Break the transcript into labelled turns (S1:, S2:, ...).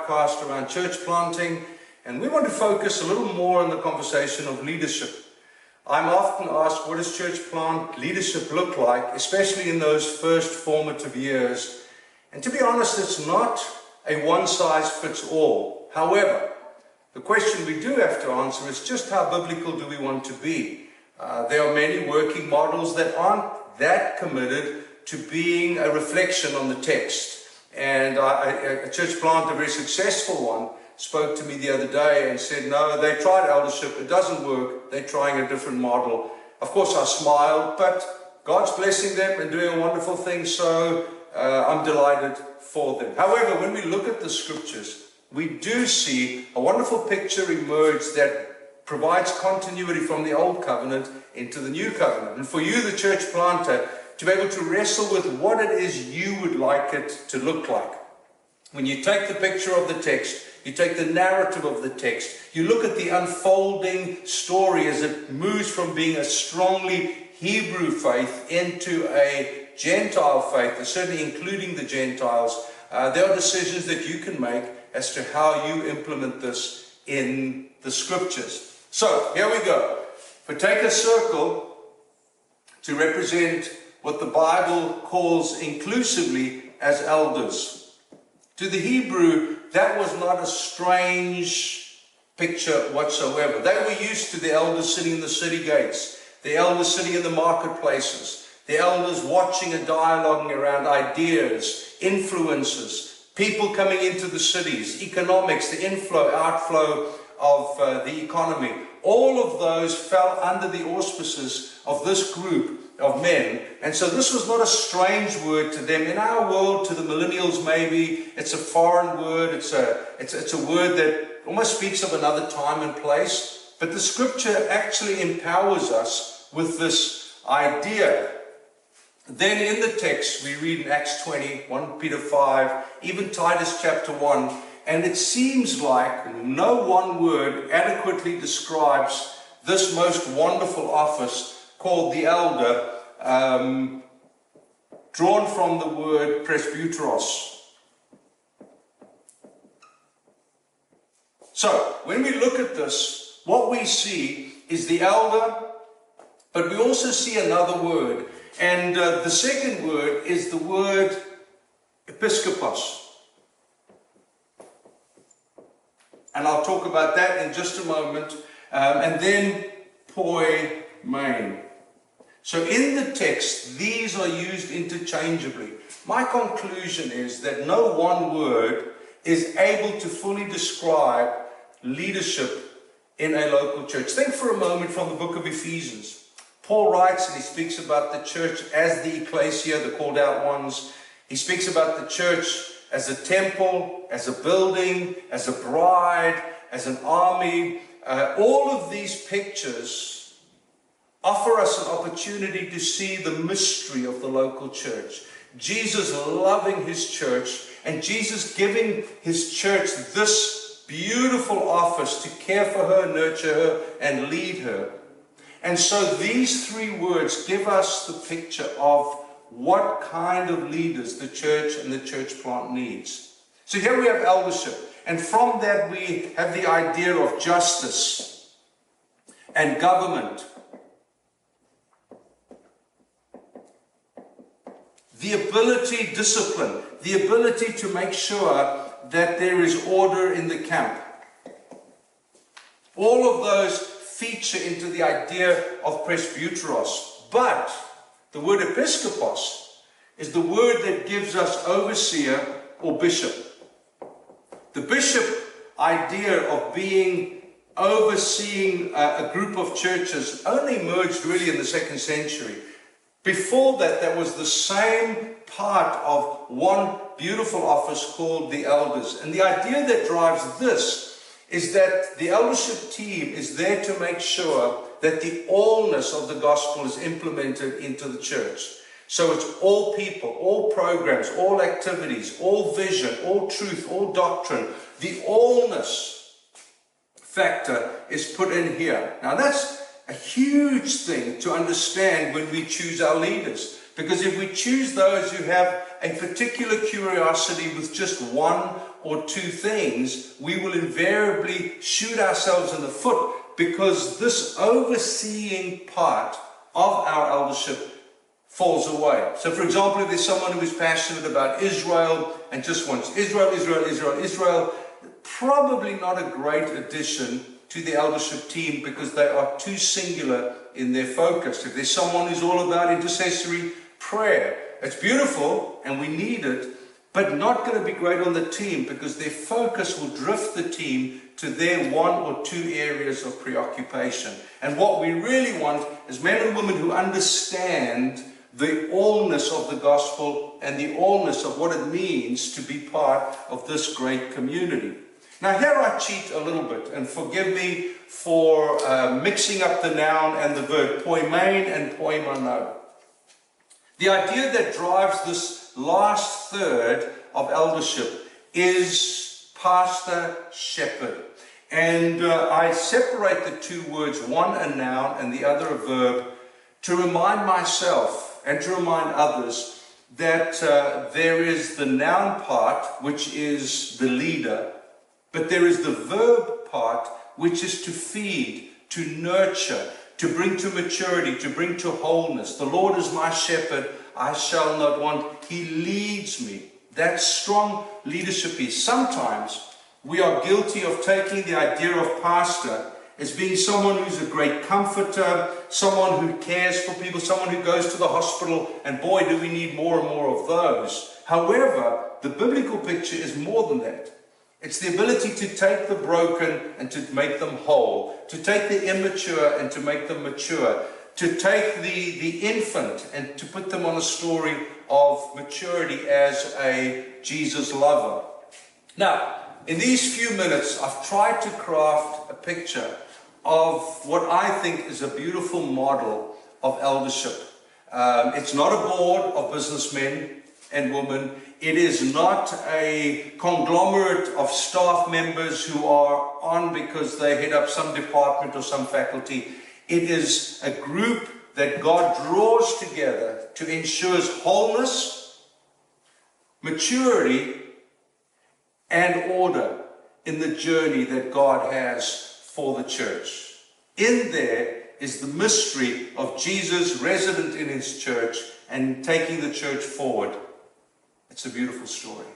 S1: podcast around church planting, and we want to focus a little more on the conversation of leadership. I'm often asked, what does church plant leadership look like, especially in those first formative years? And to be honest, it's not a one-size-fits-all. However, the question we do have to answer is just how biblical do we want to be? There are many working models that aren't that committed to being a reflection on the text. And a church plant, a very successful one, spoke to me the other day and said, no, they tried eldership, it doesn't work, they're trying a different model. Of course, I smiled, but God's blessing them and doing a wonderful thing, so I'm delighted for them. However, when we look at the scriptures, we do see a wonderful picture emerge that provides continuity from the old covenant into the new covenant. And for you, the church planter, to be able to wrestle with what it is you would like it to look like. When you take the picture of the text, you take the narrative of the text, you look at the unfolding story as it moves from being a strongly Hebrew faith into a Gentile faith, certainly including the Gentiles. There are decisions that you can make as to how you implement this in the scriptures. So, here we go. If we take a circle to represent what the Bible calls inclusively as elders. To the Hebrew, that was not a strange picture whatsoever. They were used to the elders sitting in the city gates, the elders sitting in the marketplaces, the elders watching and dialoguing around ideas, influences, people coming into the cities, economics, the inflow, outflow of the economy. All of those fell under the auspices of this group of men, and so this was not a strange word to them. In our world, to the millennials maybe, it's a foreign word, it's a word that almost speaks of another time and place, but the scripture actually empowers us with this idea. Then in the text, we read in Acts 20, 1 Peter 5, even Titus chapter 1, and it seems like no one word adequately describes this most wonderful office called the elder, drawn from the word presbyteros. So, when we look at this, what we see is the elder, but we also see another word. And the second word is the word episkopos. And I'll talk about that in just a moment. And then poimen. So in the text, these are used interchangeably. My conclusion is that no one word is able to fully describe leadership in a local church. Think for a moment from the book of Ephesians. Paul writes and he speaks about the church as the ecclesia, the called out ones. He speaks about the church as a temple, as a building, as a bride, as an army. All of these pictures offer us an opportunity to see the mystery of the local church. Jesus loving his church, and Jesus giving his church this beautiful office to care for her, nurture her, and lead her. And so these three words give us the picture of what kind of leaders the church and the church plant needs. So here we have eldership, and from that we have the idea of justice and government. The ability, discipline, the ability to make sure that there is order in the camp. All of those feature into the idea of presbyteros. But the word episkopos is the word that gives us overseer or bishop. The bishop idea of being overseeing a group of churches only emerged really in the 2nd century. Before that, there was the same part of one beautiful office called the elders. And the idea that drives this is that the eldership team is there to make sure that the allness of the gospel is implemented into the church. So it's all people, all programs, all activities, all vision, all truth, all doctrine. The allness factor is put in here. Now that's a huge thing to understand when we choose our leaders. Because if we choose those who have a particular curiosity with just one or two things, we will invariably shoot ourselves in the foot, because this overseeing part of our eldership falls away. So for example, if there's someone who is passionate about Israel and just wants Israel, Israel, Israel, Israel, probably not a great addition to the eldership team, because they are too singular in their focus. If there's someone who's all about intercessory prayer, it's beautiful and we need it, but not going to be great on the team, because their focus will drift the team to their one or two areas of preoccupation. And what we really want is men and women who understand the allness of the gospel and the allness of what it means to be part of this great community. Now here I cheat a little bit, and forgive me for mixing up the noun and the verb, poimen and poimano. The idea that drives this last third of eldership is pastor, shepherd. And I separate the two words, one a noun and the other a verb, to remind myself and to remind others that there is the noun part, which is the leader, but there is the verb part, which is to feed, to nurture, to bring to maturity, to bring to wholeness. The Lord is my shepherd, I shall not want. He leads me. That's strong leadership piece. Sometimes we are guilty of taking the idea of pastor as being someone who's a great comforter, someone who cares for people, someone who goes to the hospital, and boy, do we need more and more of those. However, the biblical picture is more than that. It's the ability to take the broken and to make them whole, to take the immature and to make them mature, to take the infant and to put them on a story of maturity as a Jesus lover. Now, in these few minutes, I've tried to craft a picture of what I think is a beautiful model of eldership. It's not a board of businessmen and women. It is not a conglomerate of staff members who are on because they head up some department or some faculty. It is a group that God draws together to ensure wholeness, maturity, and order in the journey that God has for the church. In there is the mystery of Jesus resident in his church and taking the church forward. It's a beautiful story.